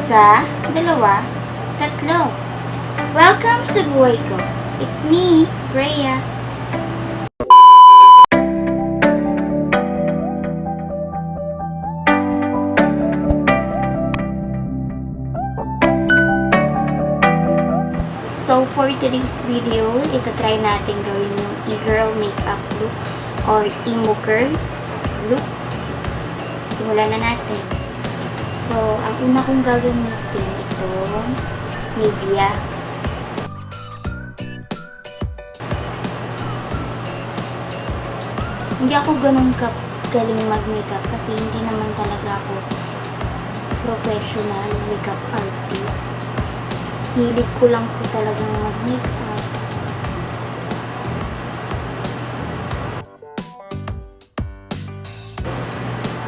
Isa, dalawa, tatlo. Welcome sa buhay ko. It's me, Freah. So, for today's video, itatry natin gawin yung e-girl makeup look or emo girl look. Simulan na natin. So, ang una kong gagamitin ito, Nivea. Hindi ako ganun galing mag-makeup kasi hindi naman talaga ako professional makeup artist. Hilig ko lang po talagang mag-makeup.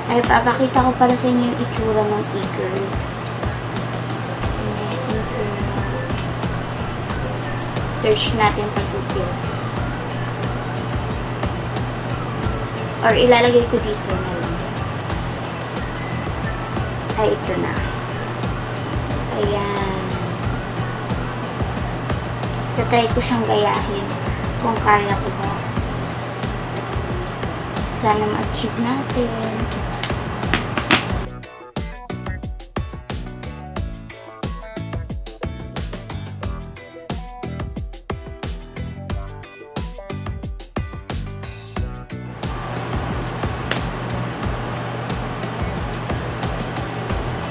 Ay, papakita ko para sa inyo yung itsura ng e-girl. Search natin sa Google. Or ilalagay ko dito na lang. Ay, ito na. Ayan. Tatry ko siyang gayahin kung kaya ko ba. Sana ma-achieve natin.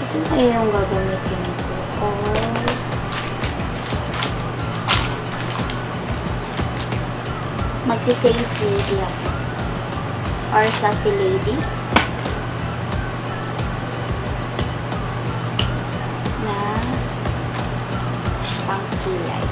Ito kaya yung gagamitin ko. Magsi-sales lady ako. Or sassy lady. Na pangkilay.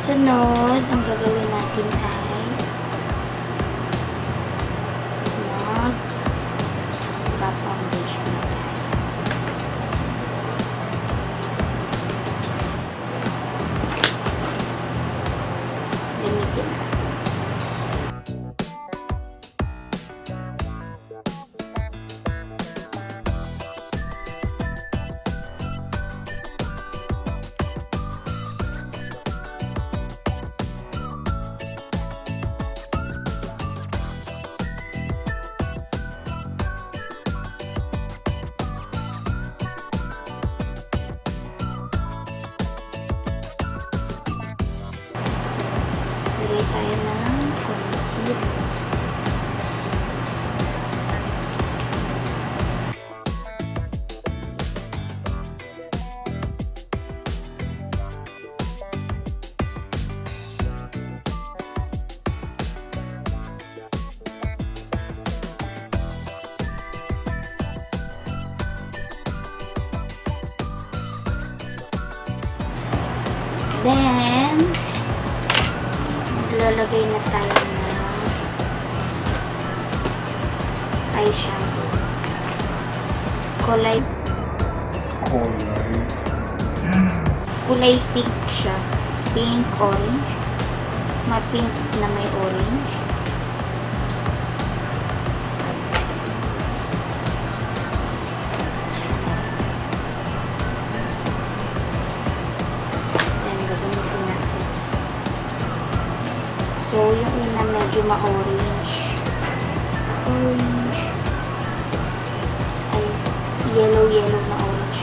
Sunod, ang gagawin natin ay mag-foundation na tayo. Gamitin natin. Lagay tayo ng concealer. Then, maglalagay na tayo ng eyeshadow. Kulay pink siya. Pink, orange. Ma-pink na may orange. Then, gagamitin natin. So, yung una medyo medyo ma-orange. Orange. Ay, yellow na orange.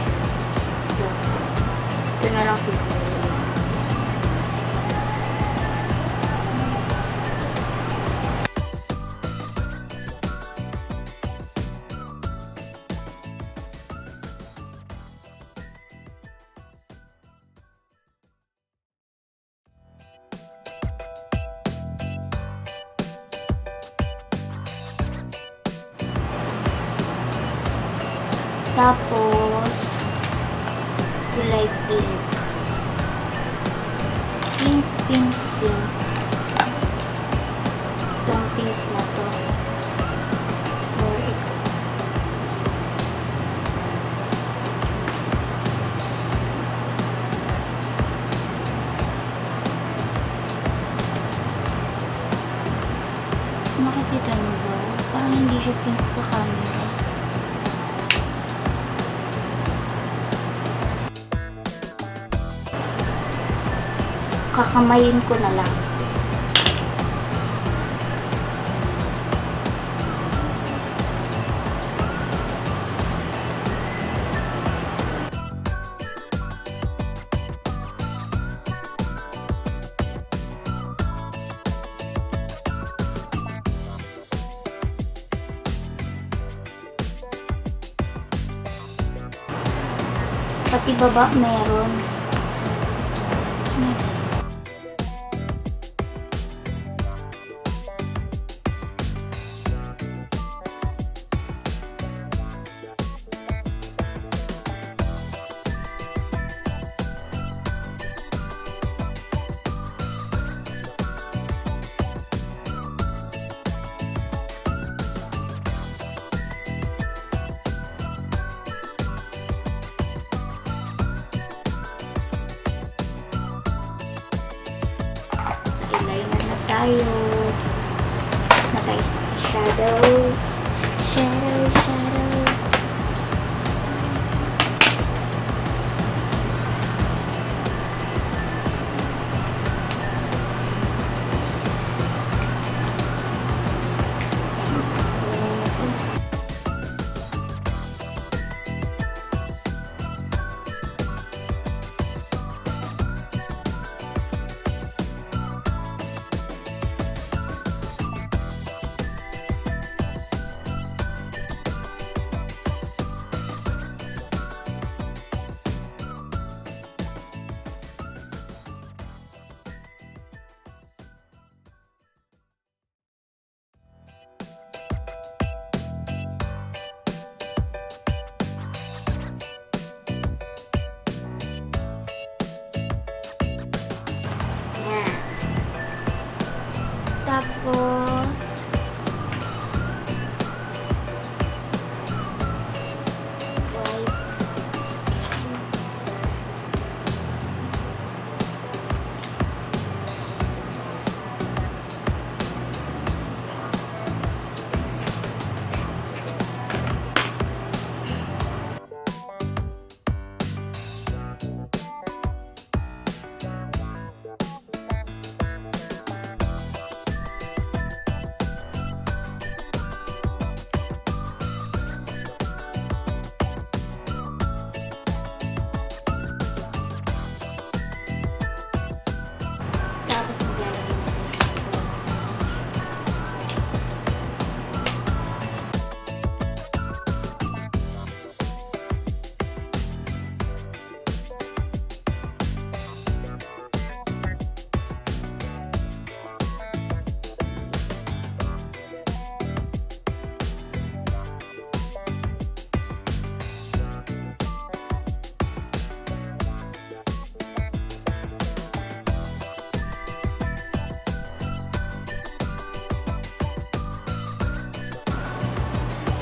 Ito na lang siguro. Tapos, kulay pink. Pink. Itong pink na to. Or ito. Makikita mo ba? Parang hindi siya pink sa camera. Kakamayin ko na lang. Pati baba meron. Eyeliner na tayo. Na tayo shadow.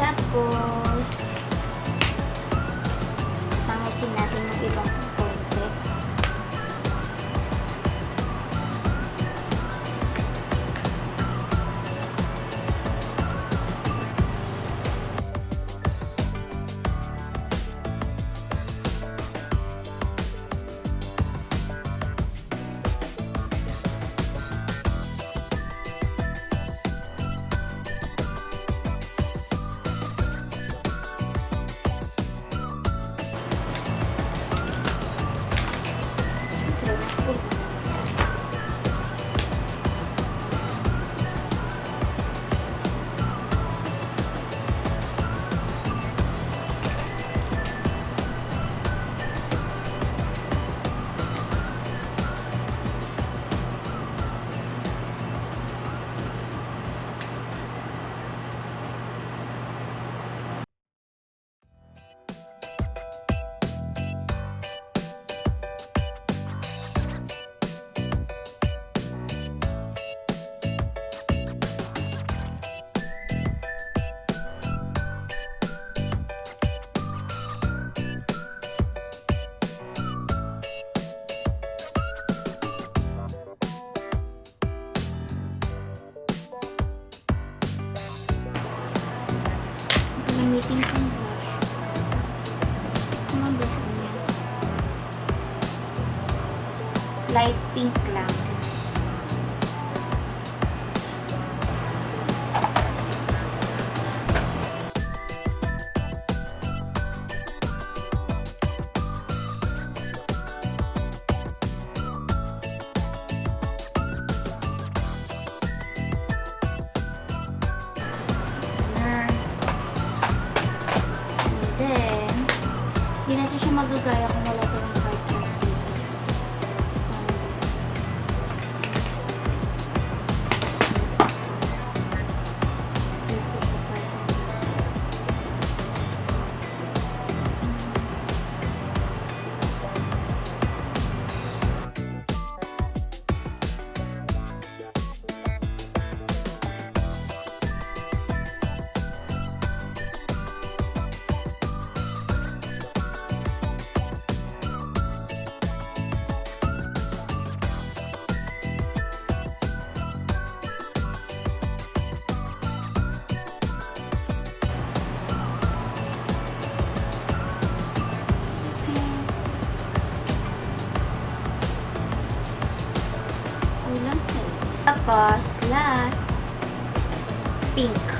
Tapos, pangusin natin yung ibang konti. gagamitin kong blush. Ano ang blush ko niya? Light pink lang. Hindi natin siya magagaya kung wala tayong card dito. Tapos, last, pink.